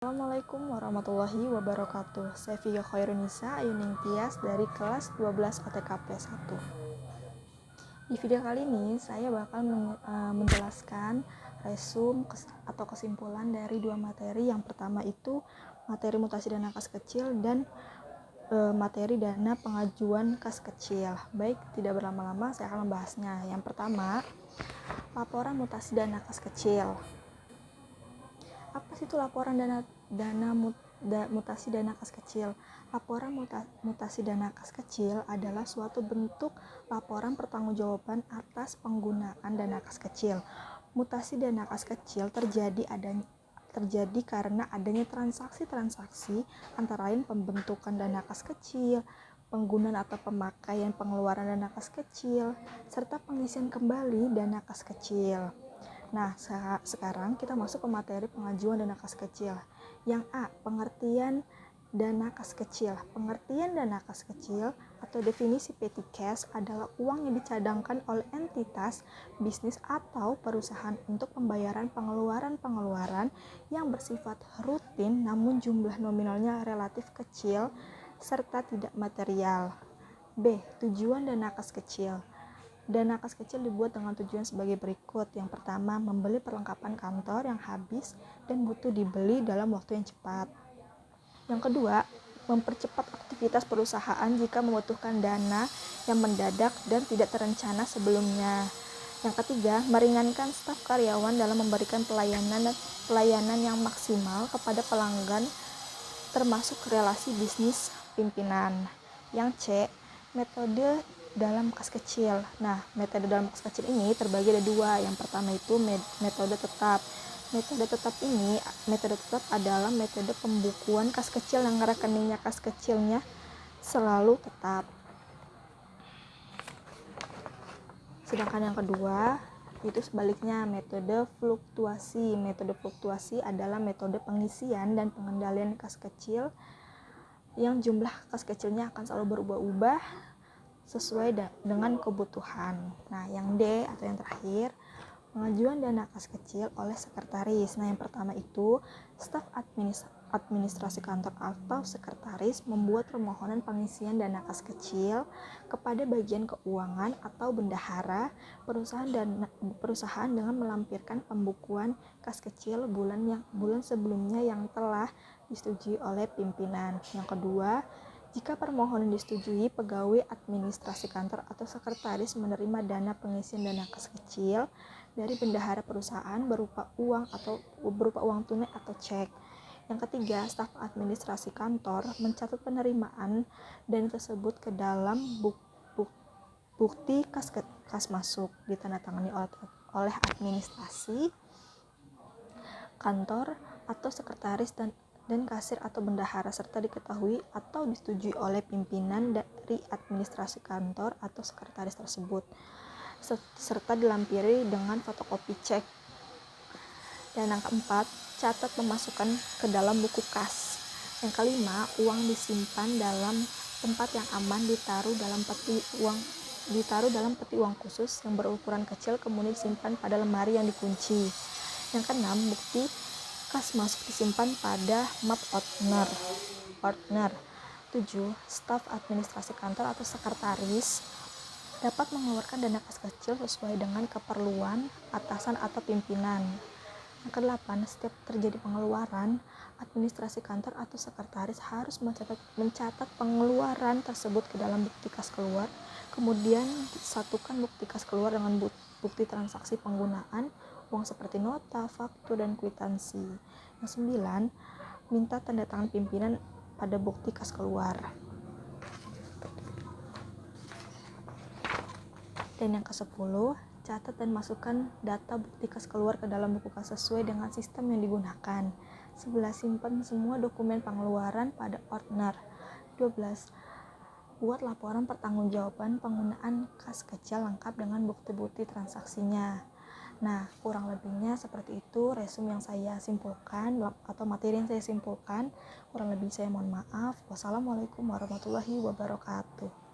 Assalamualaikum warahmatullahi wabarakatuh. Saya Vika Khairunisa Ayuning Tias dari kelas 12 OTKP 1. Di video kali ini saya bakal menjelaskan resum atau kesimpulan dari dua materi. Yang pertama itu materi mutasi dana kas kecil dan materi dana pengajuan kas kecil. Baik, tidak berlama-lama saya akan membahasnya. Yang pertama, laporan mutasi dana kas kecil. Apa sih itu laporan mutasi dana kas kecil? Laporan mutasi dana kas kecil adalah suatu bentuk laporan pertanggungjawaban atas penggunaan dana kas kecil. Mutasi dana kas kecil terjadi karena adanya transaksi-transaksi antara lain pembentukan dana kas kecil, penggunaan atau pemakaian pengeluaran dana kas kecil, serta pengisian kembali dana kas kecil. Nah, sekarang kita masuk ke materi pengajuan dana kas kecil. Yang A, pengertian dana kas kecil. Pengertian dana kas kecil atau definisi petty cash adalah uang yang dicadangkan oleh entitas, bisnis atau perusahaan untuk pembayaran pengeluaran-pengeluaran yang bersifat rutin namun jumlah nominalnya relatif kecil serta tidak material. B, tujuan dana kas kecil. Dana kas kecil dibuat dengan tujuan sebagai berikut. Yang pertama, membeli perlengkapan kantor yang habis dan butuh dibeli dalam waktu yang cepat. Yang kedua, mempercepat aktivitas perusahaan jika membutuhkan dana yang mendadak dan tidak terencana sebelumnya. Yang ketiga, meringankan staf karyawan dalam memberikan pelayanan yang maksimal kepada pelanggan termasuk relasi bisnis pimpinan. Yang C, metode dalam kas kecil. Nah, metode dalam kas kecil ini terbagi ada dua. Yang pertama itu metode tetap. Metode tetap adalah metode pembukuan kas kecil yang rekeningnya kas kecilnya selalu tetap. Sedangkan yang kedua itu sebaliknya, metode fluktuasi. Metode fluktuasi adalah metode pengisian dan pengendalian kas kecil yang jumlah kas kecilnya akan selalu berubah-ubah sesuai dengan kebutuhan. Nah, yang D atau yang terakhir, pengajuan dana kas kecil oleh sekretaris. Nah, yang pertama itu staf administrasi kantor atau sekretaris membuat permohonan pengisian dana kas kecil kepada bagian keuangan atau bendahara perusahaan dengan melampirkan pembukuan kas kecil bulan sebelumnya yang telah disetujui oleh pimpinan. Yang kedua, jika permohonan disetujui, pegawai administrasi kantor atau sekretaris menerima dana pengisian dana kas kecil dari bendahara perusahaan berupa uang tunai atau cek. Yang ketiga, staf administrasi kantor mencatat penerimaan dana tersebut ke dalam bukti kas masuk ditandatangani oleh administrasi kantor atau sekretaris dan kasir atau bendahara serta diketahui atau disetujui oleh pimpinan dari administrasi kantor atau sekretaris tersebut serta dilampiri dengan fotokopi cek. Dan yang keempat, catat pemasukan ke dalam buku kas. Yang kelima, uang disimpan dalam tempat yang aman, ditaruh dalam peti uang khusus yang berukuran kecil kemudian disimpan pada lemari yang dikunci. Yang keenam, bukti kas masuk disimpan pada map ordner. 7. Staf administrasi kantor atau sekretaris dapat mengeluarkan dana kas kecil sesuai dengan keperluan atasan atau pimpinan. Yang ke-8, setiap terjadi pengeluaran, administrasi kantor atau sekretaris harus mencatat pengeluaran tersebut ke dalam bukti kas keluar, kemudian disatukan bukti kas keluar dengan bukti transaksi penggunaan uang seperti nota, faktur, dan kwitansi. Yang 9, minta tanda tangan pimpinan pada bukti kas keluar. Dan yang ke-10, catat dan masukkan data bukti kas keluar ke dalam buku kas sesuai dengan sistem yang digunakan. 11, simpan semua dokumen pengeluaran pada ordner. 12, buat laporan pertanggungjawaban penggunaan kas kecil lengkap dengan bukti-bukti transaksinya. Nah, kurang lebihnya seperti itu resum yang saya simpulkan atau materi yang saya simpulkan. Kurang lebih saya mohon maaf. Wassalamualaikum warahmatullahi wabarakatuh.